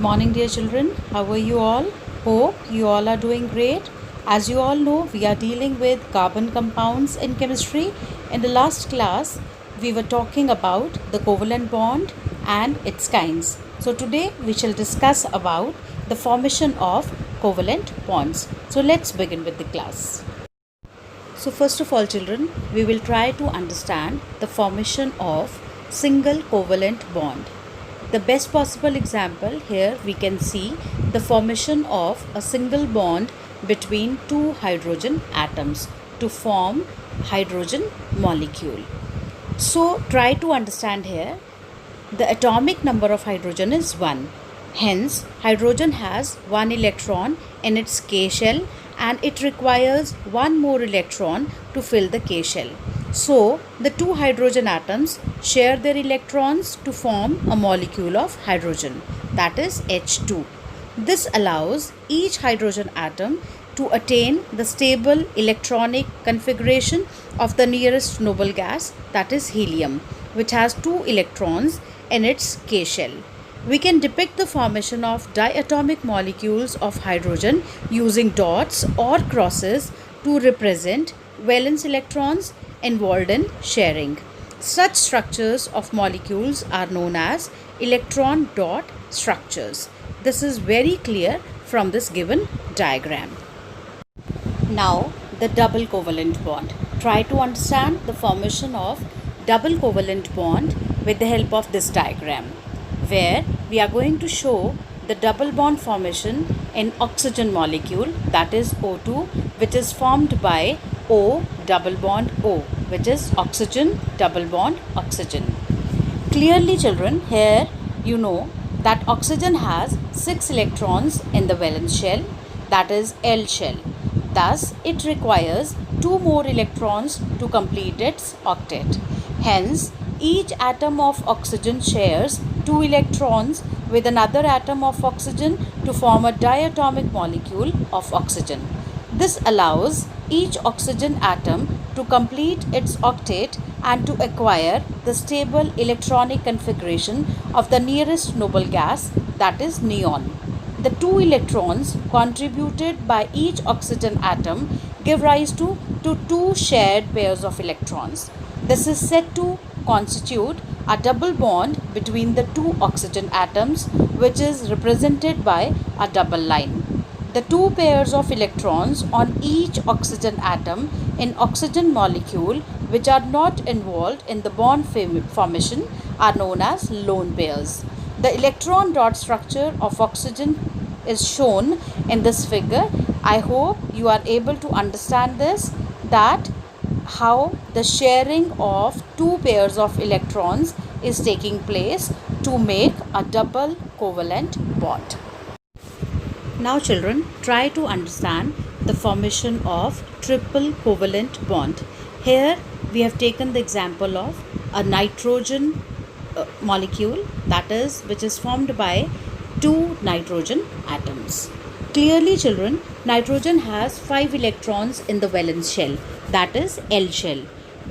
morning, dear children. How are you all? Hope you all are doing great. As you all know, we are dealing with carbon compounds in chemistry. In the last class, we were talking about the covalent bond and its kinds. So today we shall discuss about the formation of covalent bonds. So let's begin with the class. So first of all, children, we will try to understand the formation of single covalent bond. The best possible example here we can see the formation of a single bond between two hydrogen atoms to form hydrogen molecule. So try to understand here the atomic number of hydrogen is 1. Hence, hydrogen has 1 electron in its K shell and it requires 1 more electron to fill the K shell. So, the two hydrogen atoms share their electrons to form a molecule of hydrogen, that is H2. This allows each hydrogen atom to attain the stable electronic configuration of the nearest noble gas, that is helium, which has 2 electrons in its K shell. We can depict the formation of diatomic molecules of hydrogen using dots or crosses to represent valence electrons involved in sharing. Such structures of molecules are known as electron dot structures. This is very clear from this given diagram. Now, the double covalent bond. Try to understand the formation of double covalent bond with the help of this diagram, where we are going to show the double bond formation in oxygen molecule, that is O2, which is formed by O double bond O, which is oxygen double bond oxygen. Clearly, children, here you know that oxygen has 6 electrons in the valence shell, that is L shell. Thus, it requires 2 more electrons to complete its octet. Hence, each atom of oxygen shares 2 electrons with another atom of oxygen to form a diatomic molecule of oxygen. This allows each oxygen atom to complete its octet and to acquire the stable electronic configuration of the nearest noble gas, that is neon. The 2 electrons contributed by each oxygen atom give rise to 2 shared pairs of electrons. This is said to constitute a double bond between the 2 oxygen atoms, which is represented by a double line. The 2 pairs of electrons on each oxygen atom in oxygen molecule which are not involved in the bond formation are known as lone pairs. The electron dot structure of oxygen is shown in this figure. I hope you are able to understand this, that how the sharing of 2 pairs of electrons is taking place to make a double covalent bond. Now children, try to understand the formation of triple covalent bond. Here we have taken the example of a nitrogen molecule, that is, which is formed by 2 nitrogen atoms. Clearly children, nitrogen has 5 electrons in the valence shell, that is L shell.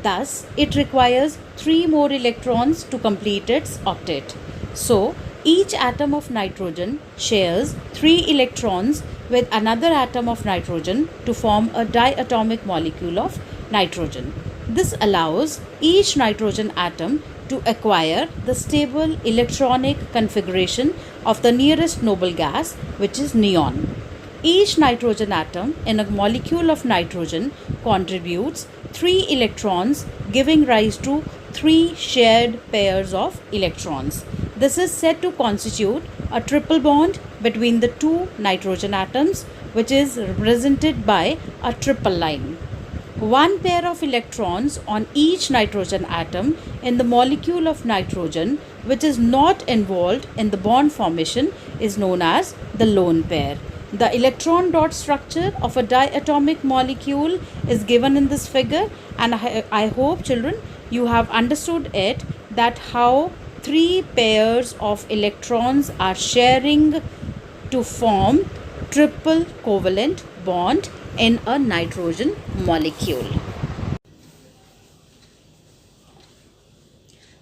Thus, it requires 3 more electrons to complete its octet. So, each atom of nitrogen shares 3 electrons with another atom of nitrogen to form a diatomic molecule of nitrogen. This allows each nitrogen atom to acquire the stable electronic configuration of the nearest noble gas, which is neon. Each nitrogen atom in a molecule of nitrogen contributes 3 electrons, giving rise to 3 shared pairs of electrons. This is said to constitute a triple bond between the 2 nitrogen atoms, which is represented by a triple line. 1 pair of electrons on each nitrogen atom in the molecule of nitrogen, which is not involved in the bond formation, is known as the lone pair. The electron dot structure of a diatomic molecule is given in this figure, and I hope children you have understood it, that how 3 pairs of electrons are sharing to form triple covalent bond in a nitrogen molecule.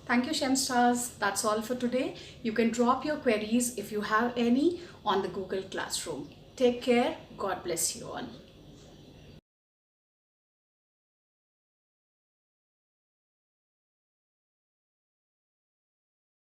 Thank you, Shem Stars. That's all for today. You can drop your queries if you have any on the Google Classroom. Take care. God bless you all.